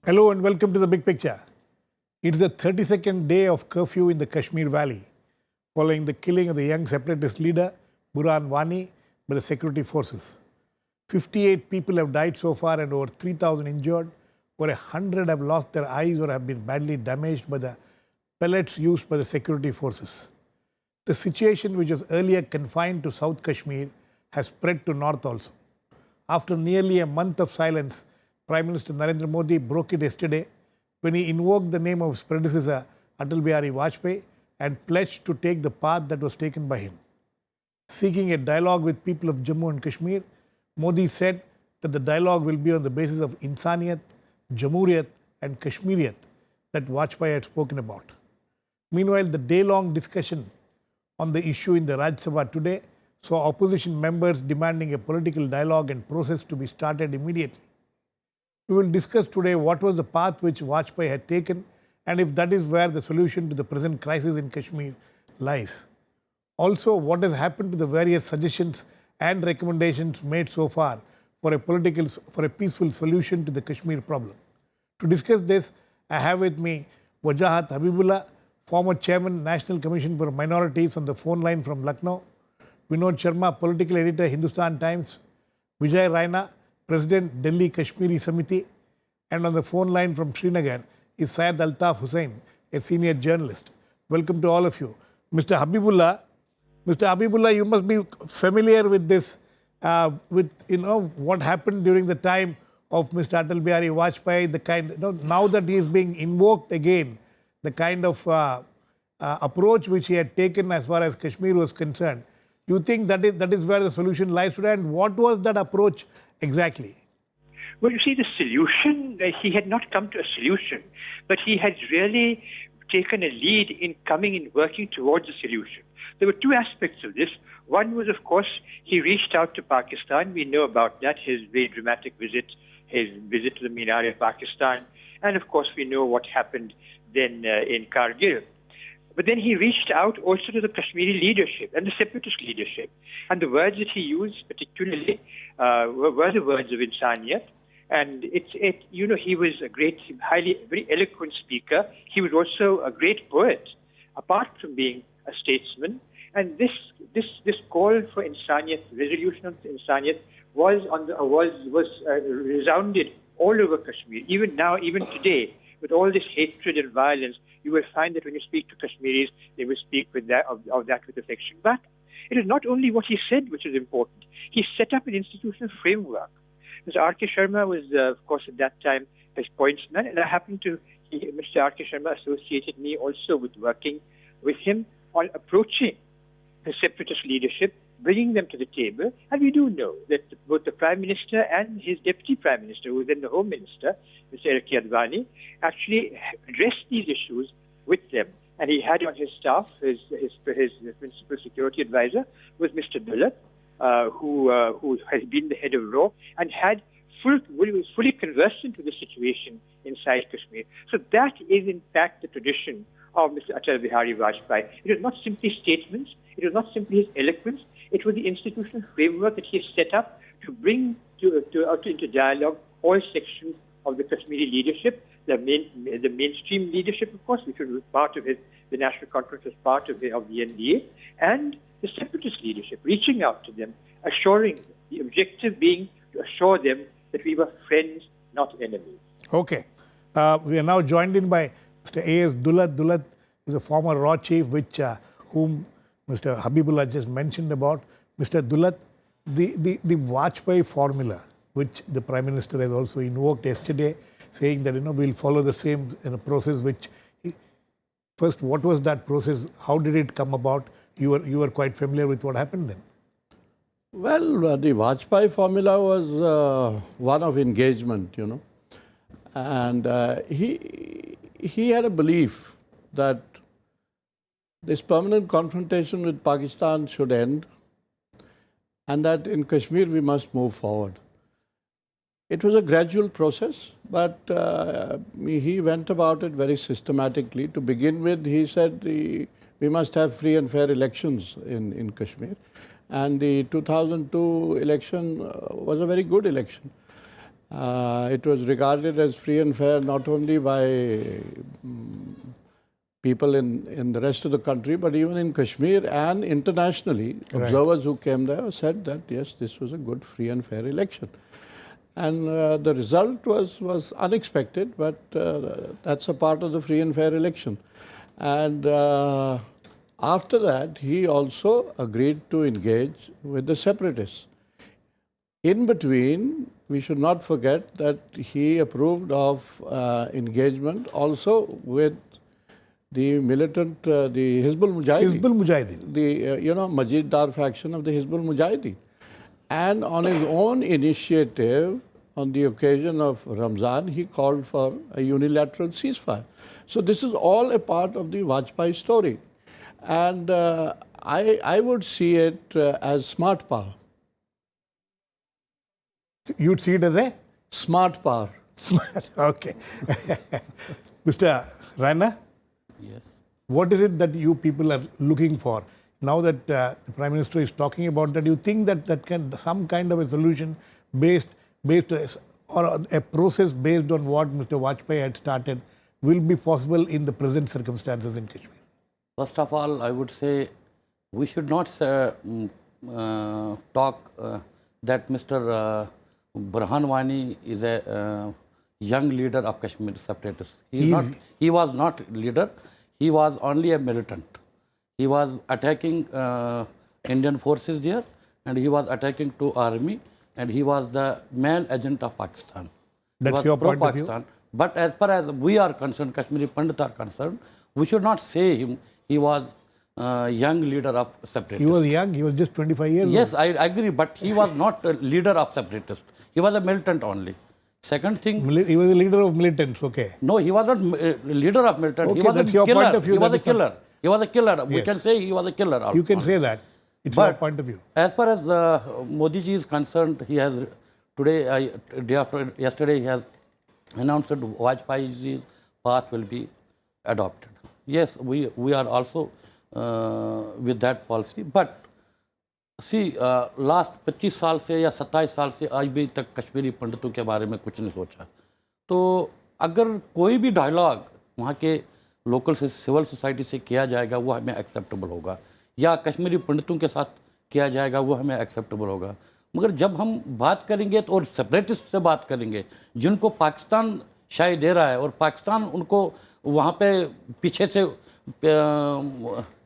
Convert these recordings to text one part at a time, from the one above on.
Hello and welcome to the big picture. It's the 32nd day of curfew in the Kashmir Valley, following the killing of the young separatist leader Burhan Wani by the security forces. 58 people have died so far and over 3,000 injured. Over 100 have lost their eyes or have been badly damaged by the pellets used by the security forces. The situation, which was earlier confined to South Kashmir, has spread to North also. After nearly a month of silence, Prime Minister Narendra Modi broke it yesterday when he invoked the name of his predecessor, Atal Bihari Vajpayee, and pledged to take the path that was taken by him. Seeking a dialogue with people of Jammu and Kashmir, Modi said that the dialogue will be on the basis of Insaniyat, Jamhuriyat and Kashmiriyat that Vajpayee had spoken about. Meanwhile, the day-long discussion on the issue in the Rajya Sabha today saw opposition members demanding a political dialogue and process to be started immediately. We will discuss today what was the path which Vajpayee had taken and if that is where the solution to the present crisis in Kashmir lies. Also, what has happened to the various suggestions and recommendations made so far for a peaceful solution to the Kashmir problem. To discuss this, I have with me Wajahat Habibullah, former chairman, National Commission for Minorities, on the phone line from Lucknow; Vinod Sharma, political editor, Hindustan Times; Vijay, Raina, President, Delhi Kashmiri Samithi; and on the phone line from Srinagar is Syed Altaf Hussain, a senior journalist. Welcome to all of you. Mr. Habibullah, you must be familiar with this, what happened during the time of Mr. Atal Bihari Vajpayee, now that he is being invoked again, the kind of approach which he had taken as far as Kashmir was concerned. You think that is where the solution lies today, and what was that approach exactly? Well, you see, the solution, he had not come to a solution, but he had really taken a lead in coming and working towards a solution. There were two aspects of this. One was, of course, he reached out to Pakistan. We know about that, his very dramatic visit, his visit to the Minar of Pakistan. And, of course, we know what happened then in Kargil. But then he reached out also to the Kashmiri leadership and the separatist leadership. And the words that he used particularly were the words of Insaniyat. And he was a very eloquent speaker. He was also a great poet, apart from being a statesman. And this call for Insaniyat, resolution of Insaniyat, was resounded all over Kashmir. Even now, even today, with all this hatred and violence, you will find that when you speak to Kashmiris, they will speak with that with affection. But it is not only what he said which is important. He set up an institutional framework. Mr. R.K. Sharma was, of course, at that time his pointsman, and Mr. R.K. Sharma associated me also with working with him on approaching the separatist leadership, bringing them to the table. And we do know that both the Prime Minister and his Deputy Prime Minister, who was then the Home Minister, Mr. Advani, actually addressed these issues with them. And he had on his staff, his principal security advisor, was Mr. Dulat, who has been the head of law and was fully conversant with the situation inside Kashmir. So that is, in fact, the tradition of Mr. Atal Bihari Vajpayee. It was not simply statements, it was not simply his eloquence, it was the institutional framework that he has set up to bring into dialogue all sections of the Kashmiri leadership, the mainstream leadership, of course, which was part of the National Conference, was part of the NDA, and the separatist leadership, reaching out to them, assuring them, the objective being to assure them that we were friends, not enemies. Okay. We are now joined in by Mr. A.S. Dulat. Dulat is a former Raw Chief, whom Mr. Habibullah just mentioned about. Mr. Dulat, the Vajpayee formula, which the Prime Minister has also invoked yesterday, saying that we'll follow the same process. First, what was that process? How did it come about? You were quite familiar with what happened then. Well, the Vajpayee formula was one of engagement, and he had a belief that this permanent confrontation with Pakistan should end, and that in Kashmir we must move forward. It was a gradual process, but he went about it very systematically. To begin with, he said we must have free and fair elections in Kashmir. And the 2002 election was a very good election. It was regarded as free and fair not only by people in the rest of the country, but even in Kashmir and internationally. Right. Observers who came there said that, yes, this was a good, free and fair election. And the result was unexpected, but that's a part of the free and fair election. And after that, he also agreed to engage with the separatists. In between, we should not forget that he approved of engagement also with the militant, the Hizbul Mujahideen. Hizbul Mujahideen. The, Majid Dar faction of the Hizbul Mujahideen. And on his own initiative, on the occasion of Ramzan, he called for a unilateral ceasefire. So this is all a part of the Vajpayee story. And I would see it as smart power. You'd see it as a Smart power. smart. Okay. Mr. Raina, Yes. what is it that you people are looking for? Now that the Prime Minister is talking about that, you think that some kind of a solution based or a process based on what Mr. Vajpayee had started will be possible in the present circumstances in Kashmir? First of all, I would say we should not talk that Mr. Burhan Wani is a young leader of Kashmir separatists. He was not leader. He was only a militant. He was attacking Indian forces there, and he was attacking to army, and he was the main agent of Pakistan. That's your point of view? But as far as we are concerned, Kashmiri Pandit are concerned, we should not say he was young leader of separatists. He was young, he was just 25 years old. Yes, I agree, but he was not a leader of separatists. He was a militant only. Second thing, He was a leader of militants, okay. no, he was not leader of militant. Okay, he was that's a your killer. point of view, He was that a is not- killer. He was a killer. We Yes. can say he was a killer. Also. You can say that. It's your But point of view. as far as Modi ji is concerned, he has today, yesterday, he has announced that Vajpayee's path will be adopted. Yes, we are also with that policy. But see, last 25 साल से या 27 साल से आज भी तक कश्मीरी पंडितों के बारे में कुछ नहीं सोचा. तो अगर कोई भी डायलॉग वहाँ के लोकल से सिविल सोसाइटी से किया जाएगा वो हमें एक्सेप्टेबल होगा, या कश्मीरी पंडितों के साथ किया जाएगा वो हमें एक्सेप्टेबल होगा. मगर जब हम बात करेंगे तो और सेपरेटिस्ट से बात करेंगे जिनको पाकिस्तान शायद दे रहा है और पाकिस्तान उनको वहाँ पे पीछे से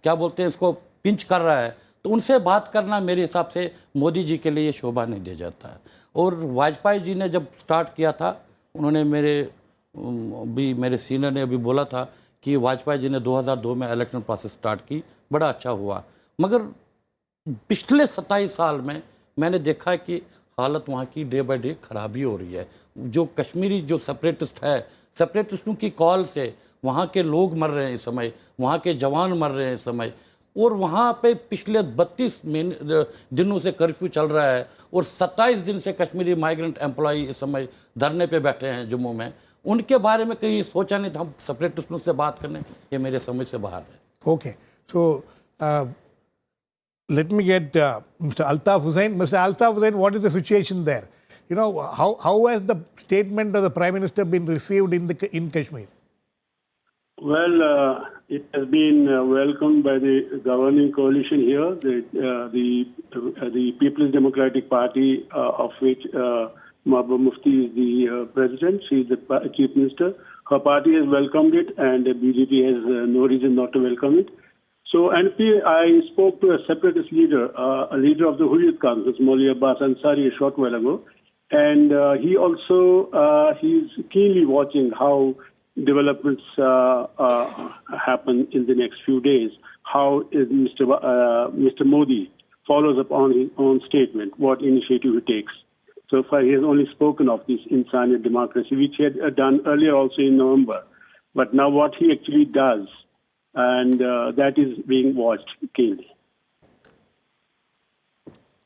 क्या बोलते हैं इसको पिंच कर रहा है, तो उनसे बात करना मेरे हिसाब से मोदी जी के लिए शोभा नहीं दे जाता है. और वाजपेयी जी ने जब स्टार्ट किया था, उन्होंने मेरे सीनियर ने अभी बोला था कि वाजपेयी जी ने 2002 में इलेक्शन प्रोसेस स्टार्ट की, बड़ा अच्छा हुआ. मगर पिछले 27 साल में मैंने देखा है कि हालत वहाँ की डे बाय डे खराबी हो रही है. जो कश्मीरी जो सेपरेटिस्ट है, सेपरेटिस्टों की कॉल से वहाँ के लोग मर रहे हैं इस समय, वहाँ के जवान मर रहे हैं इस समय. और वहाँ पे पिछले 32 दिनों से कर्फ्यू चल रहा है और 27 दिन से कश्मीरी माइग्रेंट एम्प्लॉई इस समय धरने पे बैठे हैं जम्मू में. उनके बारे में कहीं सोचा नहीं था हम सेपरेटिस्टों से बात करने, ये मेरे समझ से बाहर है. Okay. So, let me get Mr. Altaf Hussain. Mr. Altaf Hussain, what is the situation there? You know, how has the statement of the Prime Minister been received in Kashmir? Well, it has been welcomed by the governing coalition here, the People's Democratic Party, of which Mahbub Mufti is the president. She is the chief minister. Her party has welcomed it, and the BJP has no reason not to welcome it. So, and I spoke to a separatist leader, a leader of the Hurriyat Congress, Maulvi Abbas Ansari, a short while ago, and he also he's keenly watching how developments happen in the next few days. How is Mr. Modi follows up on his own statement, what initiative he takes. So far, he has only spoken of this insanity democracy, which he had done earlier also in November. But now what he actually does, and that is being watched keenly.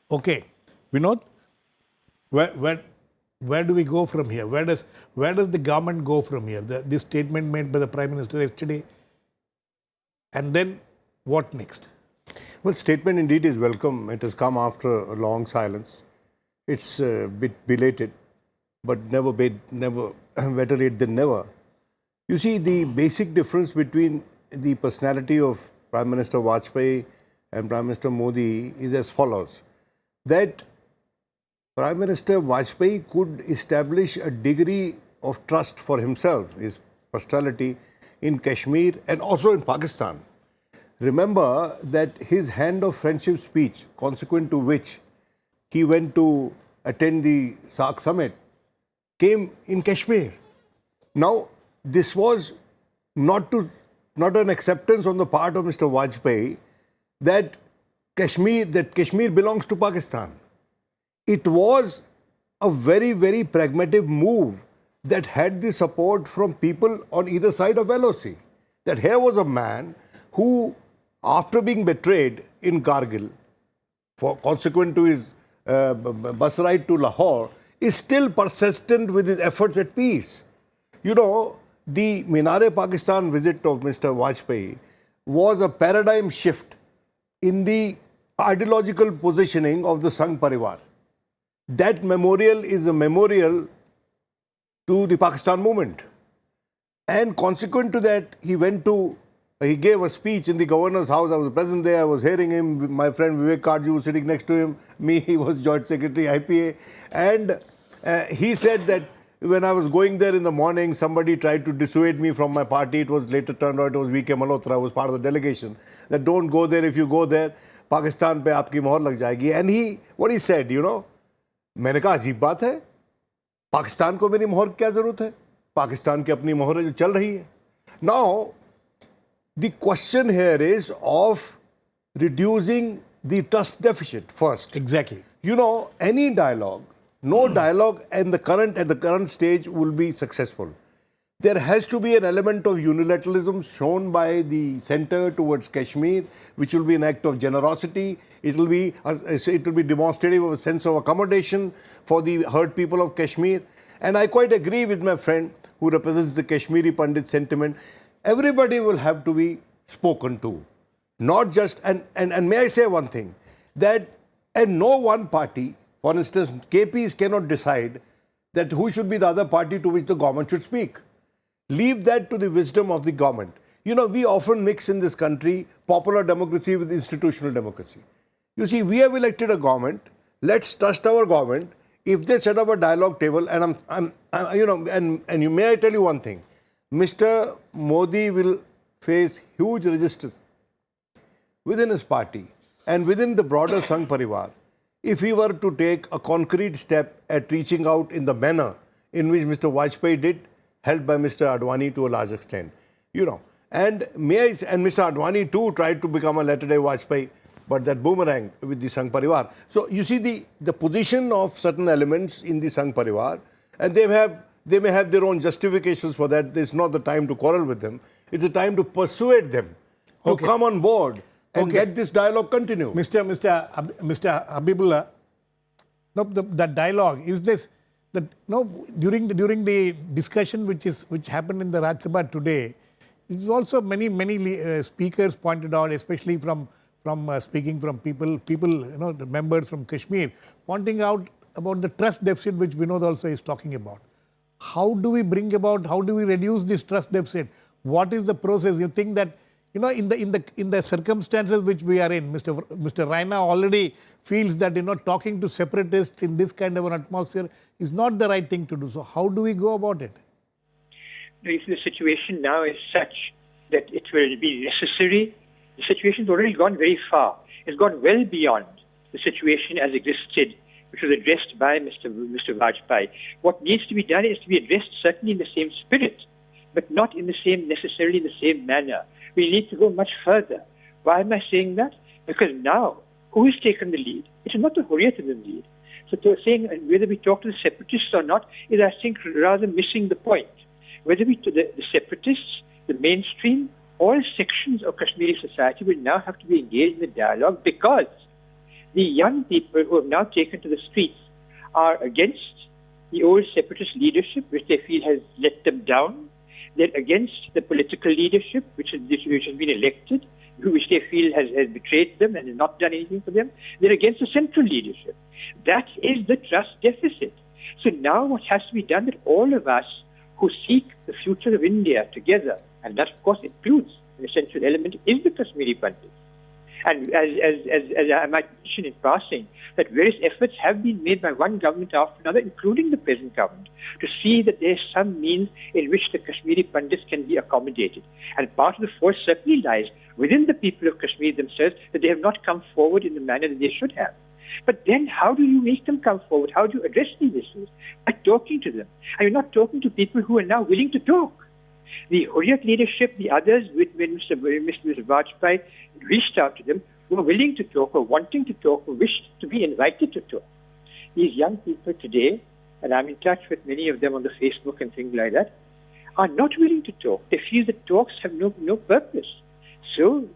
Okay. Vinod, where do we go from here? Where does the government go from here? This statement made by the Prime Minister yesterday, and then what next? Well, statement indeed is welcome. It has come after a long silence. It's a bit belated. but never better late than never. You see, the basic difference between the personality of Prime Minister Vajpayee and Prime Minister Modi is as follows. That Prime Minister Vajpayee could establish a degree of trust for himself, his personality, in Kashmir and also in Pakistan. Remember that his hand of friendship speech, consequent to which he went to attend the SAARC summit, came in Kashmir. Now, this was not an acceptance on the part of Mr. Vajpayee that Kashmir belongs to Pakistan. It was a very, very pragmatic move that had the support from people on either side of LOC. That here was a man who, after being betrayed in Kargil, consequent to his bus ride to Lahore, is still persistent with his efforts at peace. You know, the Minare-Pakistan visit of Mr. Vajpayee was a paradigm shift in the ideological positioning of the Sangh Parivar. That memorial is a memorial to the Pakistan movement. And consequent to that, he gave a speech in the governor's house. I was present there. I was hearing him. My friend Vivek Karju was sitting next to him. He was Joint Secretary, IPA. And he said that when I was going there in the morning, somebody tried to dissuade me from my party. It was later turned out it was V.K. Malhotra, who was part of the delegation. That don't go there. If you go there, Pakistan pe aapki mohar lag jayegi. And what he said, you know, मैंने कहा अजीब बात है, पाकिस्तान को मेरी मोहर क्या जरूरत है, पाकिस्तान की अपनी मोहर है जो चल रही है. Now, the question here is of reducing the trust deficit first. Exactly. You know, any dialogue, no dialogue at the current stage will be successful. There has to be an element of unilateralism shown by the center towards Kashmir, which will be an act of generosity. It will be demonstrative of a sense of accommodation for the hurt people of Kashmir. And I quite agree with my friend who represents the Kashmiri Pandit sentiment. Everybody will have to be spoken to. Not just, and may I say one thing, that and no one party, for instance, KPs cannot decide that who should be the other party to which the government should speak. Leave that to the wisdom of the government. You know, we often mix in this country popular democracy with institutional democracy. You see, we have elected a government. Let's trust our government. If they set up a dialogue table, and may I tell you one thing, Mr. Modi will face huge resistance within his party and within the broader Sangh Parivar if he were to take a concrete step at reaching out in the manner in which Mr. Vajpayee did, helped by Mr. Advani to a large extent. You know, and Mr. Advani too tried to become a latter-day Vajpayee, but that boomerang with the Sangh Parivar. So you see the position of certain elements in the Sangh Parivar, and they may have their own justifications for that. It's not the time to quarrel with them. It's a time to persuade them to come on board and get this dialogue continue. Mr. Habibullah, no, the dialogue is this. During the discussion which happened in the Rajya Sabha today, it is also many speakers pointed out, especially from speaking from people, the members from Kashmir, pointing out about the trust deficit which Vinod also is talking about. How do we reduce this trust deficit? What is the process? You think that, in the circumstances which we are in, Mr. Raina already feels that, talking to separatists in this kind of an atmosphere is not the right thing to do. So how do we go about it? The situation now is such that it will be necessary. The situation has already gone very far. It's gone well beyond the situation as existed, which was addressed by Mr. Vajpayee. What needs to be done is to be addressed certainly in the same spirit, but not necessarily in the same manner. We need to go much further. Why am I saying that? Because now, who has taken the lead? It is not the Hurriyat in the lead. So saying whether we talk to the separatists or not is, I think, rather missing the point. Whether we to the separatists, the mainstream, all sections of Kashmiri society will now have to be engaged in the dialogue, because the young people who have now taken to the streets are against the old separatist leadership, which they feel has let them down. They're against the political leadership, which has been elected, which they feel has betrayed them and has not done anything for them. They're against the central leadership. That is the trust deficit. So now what has to be done that all of us who seek the future of India together, and that of course includes an essential element, is the Kashmiri Pandits. And as I might mention in passing, that various efforts have been made by one government after another, including the present government, to see that there is some means in which the Kashmiri Pandits can be accommodated. And part of the fault certainly lies within the people of Kashmir themselves, that they have not come forward in the manner that they should have. But then how do you make them come forward? How do you address these issues? By talking to them. And you're not talking to people who are now willing to talk. The Hurriyat leadership, the others, with Mr. Vajpayee, reached out to them, who were willing to talk, or wanting to talk, or wished to be invited to talk. These young people today, and I'm in touch with many of them on the Facebook and things like that, are not willing to talk. They feel that talks have no purpose. So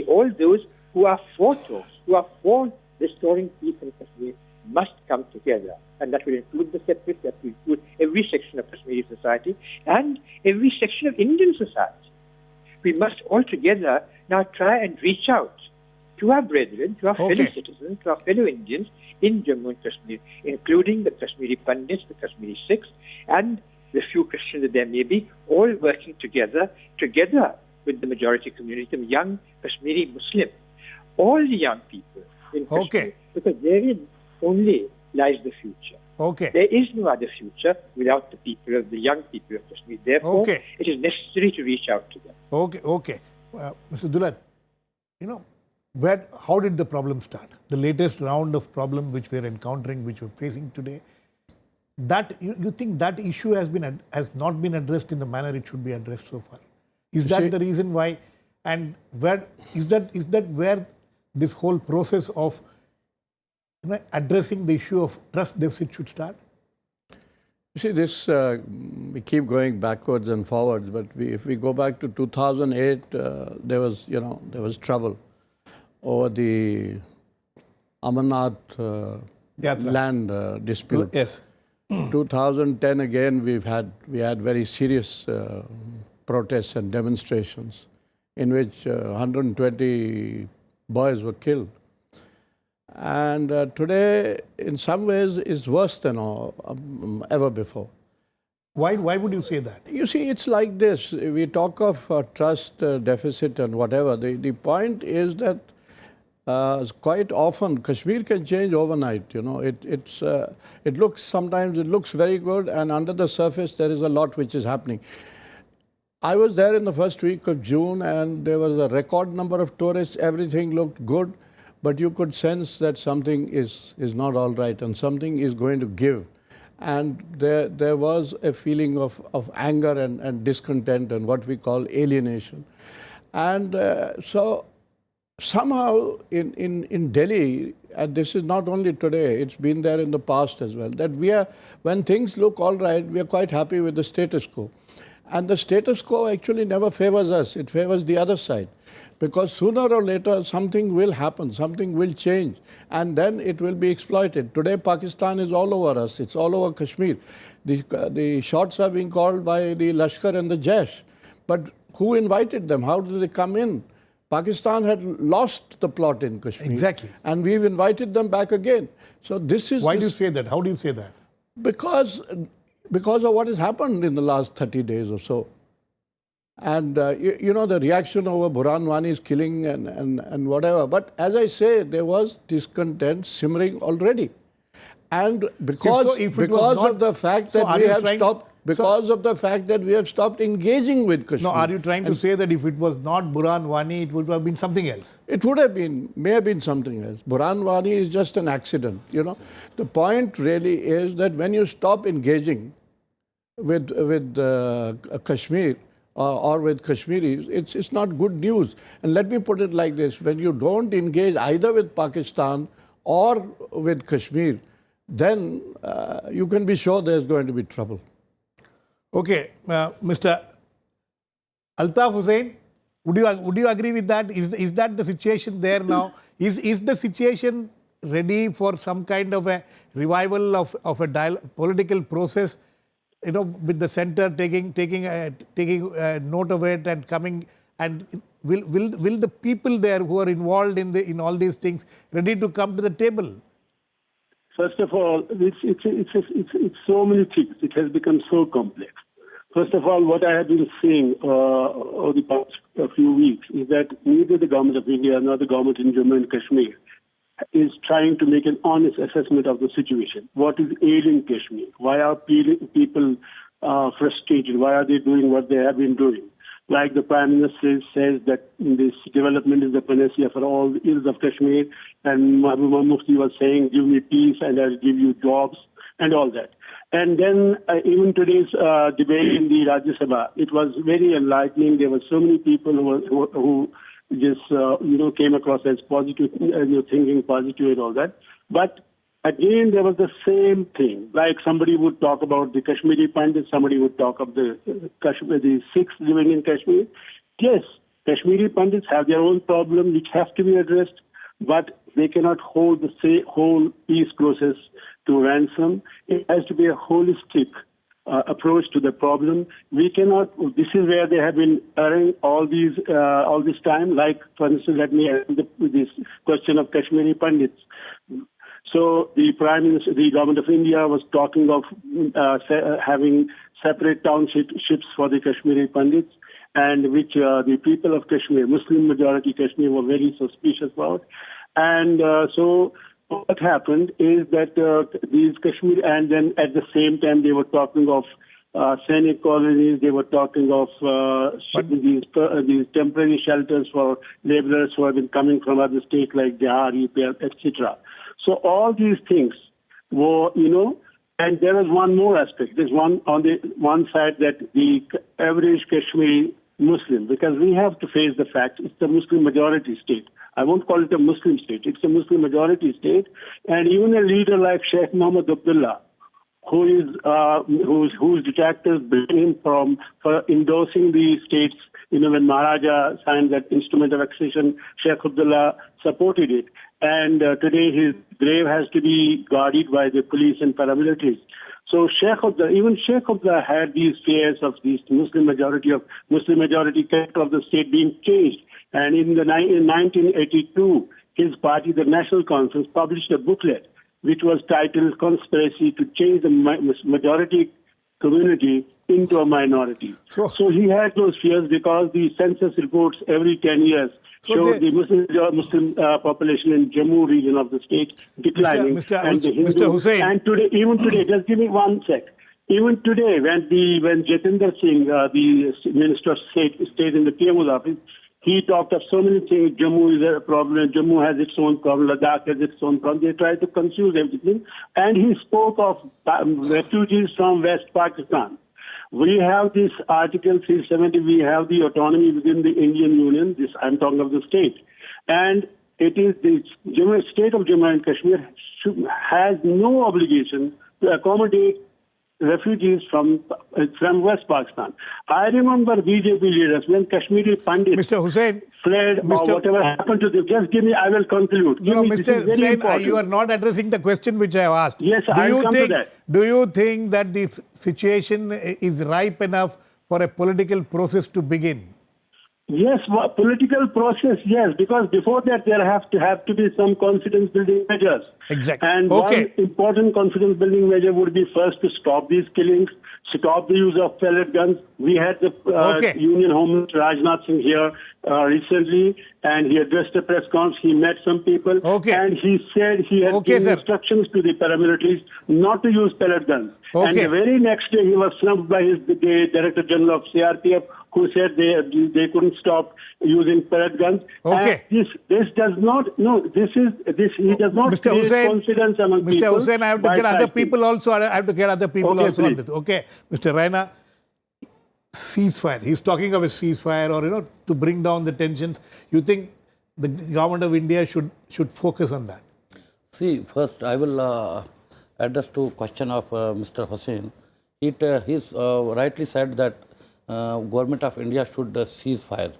all those who are for talks, who are for restoring peace in Kashmir, must come together. And that will include the separatists, that will include every section of Kashmiri society and every section of Indian society. We must all together now try and reach out to our brethren, to our fellow citizens, to our fellow Indians in Jammu and Kashmir, including the Kashmiri Pandits, the Kashmiri Sikhs, and the few Christians that there may be, all working together with the majority community, the young Kashmiri Muslims, all the young people in Kashmir, because therein only lies the future. There is no other future without the people of the young people of Kashmir. Therefore, it is necessary to reach out to them. Mr. Dulat, how did the problem start? The latest round of problem which we are encountering, which we are facing today, that you think that issue has not been addressed in the manner it should be addressed so far? Is that the reason why? And where is that where this whole process of addressing the issue of trust deficit should start? You see, this we keep going backwards and forwards, but if we go back to 2008, there was trouble over the Amarnath land dispute. Yes. 2010 again, we had very serious protests and demonstrations in which 120 boys were killed. And today, in some ways, is worse than ever before. Why would you say that? You see, it's like this. We talk of trust deficit and whatever. The point is that quite often Kashmir can change overnight. Sometimes it looks very good, and under the surface there is a lot which is happening. I was there in the first week of June, and there was a record number of tourists. Everything looked good. But you could sense that something is not all right and something is going to give. And there was a feeling of anger and discontent and what we call alienation. And so somehow in Delhi, and this is not only today, it's been there in the past as well, that when things look all right, we are quite happy with the status quo. And the status quo actually never favors us, it favors the other side. Because sooner or later, something will happen, something will change, and then it will be exploited. Today, Pakistan is all over us. It's all over Kashmir. The shots are being called by the Lashkar and the Jaish. But who invited them? How did they come in? Pakistan had lost the plot in Kashmir. Exactly. And we've invited them back again. So this is... Why do you say that? How do you say that? Because of what has happened in the last 30 days or so. And, the reaction over Burhan Wani's killing and whatever. But as I say, there was discontent simmering already. And because of the fact that we have stopped engaging with Kashmir. No, are you trying to say that if it was not Burhan Wani, it would have been something else? It would have been, may have been something else. Burhan Wani is just an accident, The point really is that when you stop engaging with Kashmir, or with Kashmiris, it's not good news. And let me put it like this, when you don't engage either with Pakistan or with Kashmir, then you can be sure there's going to be trouble. Okay, Mr. Altaf Hussain, would you agree with that? Is that the situation there now? Is the situation ready for some kind of a revival of a political process? With the center taking note of it and coming, and will the people there who are involved in all these things ready to come to the table? First of all, it's so many things. It has become so complex. First of all, what I have been seeing over the past few weeks is that neither the government of India nor the government in Jammu and Kashmir is trying to make an honest assessment of the situation. What is ailing Kashmir? Why are people frustrated? Why are they doing what they have been doing? Like the Prime Minister says that this development is the panacea for all the ills of Kashmir, and Mahbub Mufti was saying, give me peace and I'll give you jobs and all that. And then even today's debate in the Rajya Sabha, it was very enlightening. There were so many people who just came across as positive, thinking positive and all that. But again, there was the same thing. Like somebody would talk about the Kashmiri Pandit, somebody would talk of the Sikhs living in Kashmir. Yes, Kashmiri Pandits have their own problem which have to be addressed, but they cannot hold the whole peace process to ransom. It has to be a holistic approach to the problem. We cannot. This is where they have been erring all this time. Like, for instance, let me answer this question of Kashmiri Pandits. So the Prime Minister, the government of India was talking of having separate townships for the Kashmiri Pandits, and which the people of Kashmir, Muslim majority Kashmir, were very suspicious about. And so what happened is that these Kashmir, and then at the same time they were talking of Sainik colonies, they were talking of these temporary shelters for laborers who have been coming from other states like Bihar, UP, etc. So all these things were, and there was one more aspect. There's one on the one side that the average Kashmiri Muslim, because we have to face the fact it's the Muslim majority state. I won't call it a Muslim state. It's a Muslim majority state. And even a leader like Sheikh Abdullah, whose detractors blame him for endorsing the states, when Maharaja signed that instrument of accession, Sheikh Abdullah supported it. And today his grave has to be guarded by the police and paramilitaries. So even Sheikh Abdullah had these fears of these Muslim majority character of the state being changed. And in 1982, his party, the National Conference, published a booklet which was titled "Conspiracy to Change the Majority Community into a Minority." So he had those fears because the census reports every 10 years showed the Muslim population in Jammu region of the state declining. Mr. Hussain. And today, even today, just give me one sec. Even today, when Jatinder Singh, the Minister of State in the PMO's office, he talked of so many things. Jammu is a problem. Jammu has its own problem. Ladakh has its own problem. They try to confuse everything. And he spoke of refugees from West Pakistan. We have this Article 370. We have the autonomy within the Indian Union. I'm talking of the state. And it is the state of Jammu and Kashmir has no obligation to accommodate refugees from West Pakistan. I remember BJP leaders when Kashmiri Pandits Mr. Hussain, fled or whatever happened to them. Just give me, I will conclude. Mr. Hussain, you are not addressing the question which I have asked. Yes, I will come to that. Do you think that this situation is ripe enough for a political process to begin? Yes, political process, yes, because before that there have to be some confidence building measures. Exactly. And one important confidence building measure would be first to stop these killings, stop the use of pellet guns. We had the Union Home Minister Rajnath Singh here recently, and he addressed a press conference. He met some people, and he said he had given instructions to the paramilitaries not to use pellet guns. And the very next day he was snubbed by the Director General of CRPF, who said they couldn't stop using pellet guns. And this does not he does not Mr. create Hussain, confidence among people. Mr. Hussain, I have to get other people also. I have to get other people also on this. Okay, Mr. Raina, ceasefire. He's talking of a ceasefire, or to bring down the tensions. You think the government of India should focus on that? See, first I will address to question of Mr. Hussain. He's rightly said that government of India should cease fire.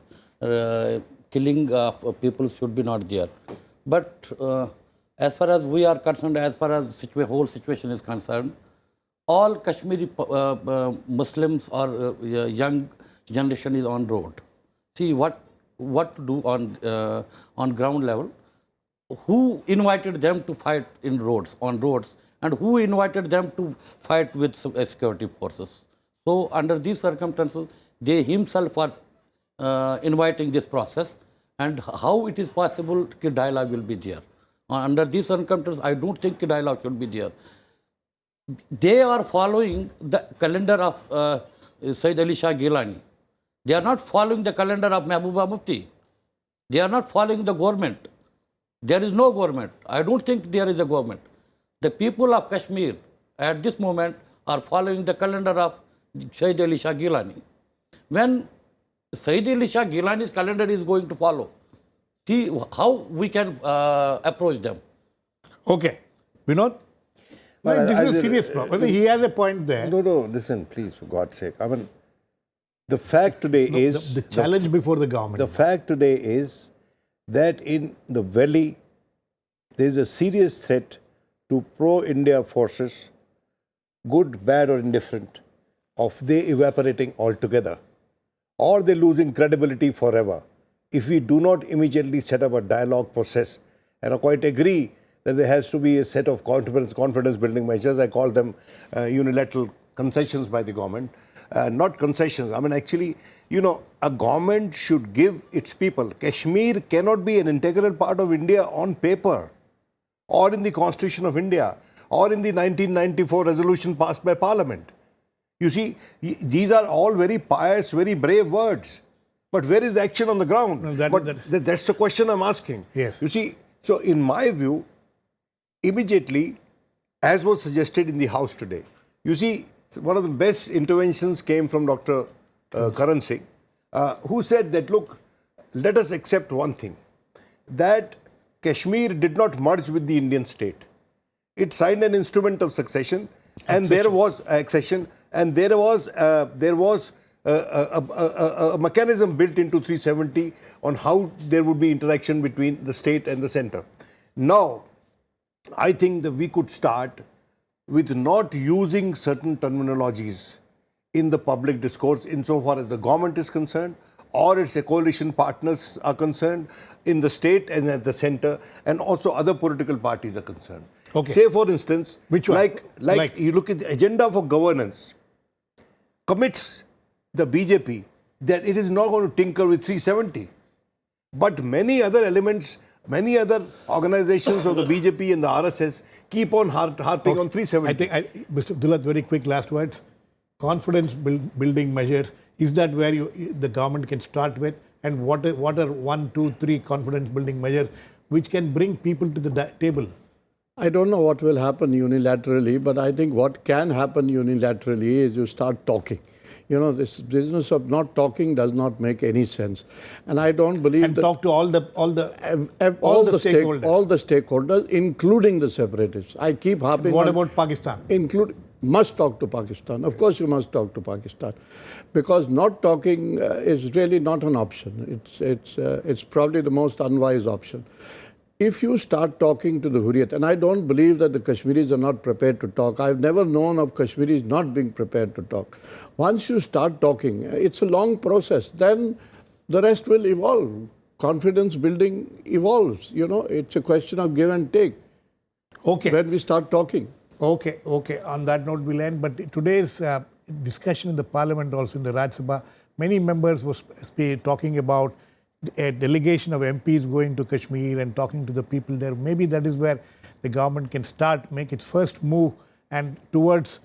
Killing of people should be not there. But as far as we are concerned, as far as the whole situation is concerned, all Kashmiri Muslims or young generation is on road. See what to do on ground level. who invited them to fight on roads, and who invited them to fight with security forces. So under these circumstances, they himself are inviting this process, and how it is possible that dialogue will be there. Under these circumstances, I don't think dialogue should be there. They are following the calendar of Syed Ali Shah Gilani. They are not following the calendar of Mehbooba Mufti. They are not following the government. There is no government. I don't think there is a government. The people of Kashmir at this moment are following the calendar of Syed Ali Shah Gilani. When Syed Ali Shah Gilani's calendar is going to follow, see how we can approach them. Okay. Vinod? Well, This is a serious problem. He has a point there. No, listen, please, for God's sake. I mean, the fact today is... The challenge before the government. The fact today is that in the valley, there is a serious threat to pro-India forces, good, bad or indifferent, of they evaporating altogether, or they losing credibility forever if we do not immediately set up a dialogue process. And I quite agree that there has to be a set of confidence building measures. I call them unilateral concessions by the government. Not concessions. I mean, actually, you know, a government should give its people. Kashmir cannot be an integral part of India on paper, or in the Constitution of India, or in the 1994 resolution passed by Parliament. You see, these are all very pious, very brave words. But where is the action on the ground? No, that's the question I'm asking. Yes. You see, so in my view, immediately, as was suggested in the House today, you see, one of the best interventions came from Dr. Karan Singh, who said that, look, let us accept one thing, that Kashmir did not merge with the Indian state. It signed an instrument of succession, and there was accession, and there was a mechanism built into 370 on how there would be interaction between the state and the center. Now, I think that we could start with not using certain terminologies in the public discourse insofar as the government is concerned, or its coalition partners are concerned, in the state and at the center, and also other political parties are concerned. Okay. Say, for instance, which one? Like you look at the agenda for governance, commits the BJP that it is not going to tinker with 370. But many other elements, many other organizations of the BJP and the RSS keep on harping on 370. I think, Mr. Dulat, very quick last words. Confidence building measures, is that where the government can start with? And what are 1, 2, 3 confidence building measures which can bring people to the table? I don't know what will happen unilaterally, but I think what can happen unilaterally is you start talking. You know, this business of not talking does not make any sense. And I don't believe and that... talk to all the stakeholders. All the stakeholders, including the separatists. I keep harping What about Pakistan? Must talk to Pakistan. Of course you must talk to Pakistan. Because not talking is really not an option. It's probably the most unwise option. If you start talking to the Hurriyat, and I don't believe that the Kashmiris are not prepared to talk. I've never known of Kashmiris not being prepared to talk. Once you start talking, it's a long process. Then the rest will evolve. Confidence building evolves. You know, it's a question of give and take. Okay. When we start talking. Okay. On that note, we'll end. But today's discussion in the Parliament, also in the Rajya Sabha, many members were talking about a delegation of MPs going to Kashmir and talking to the people there. Maybe that is where the government can start, make its first move and towards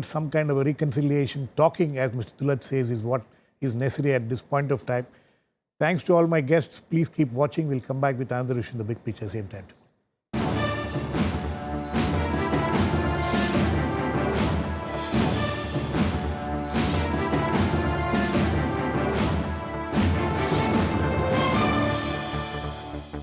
some kind of a reconciliation. Talking, as Mr. Dulat says, is what is necessary at this point of time. Thanks to all my guests. Please keep watching. We'll come back with another issue in the big picture, same time.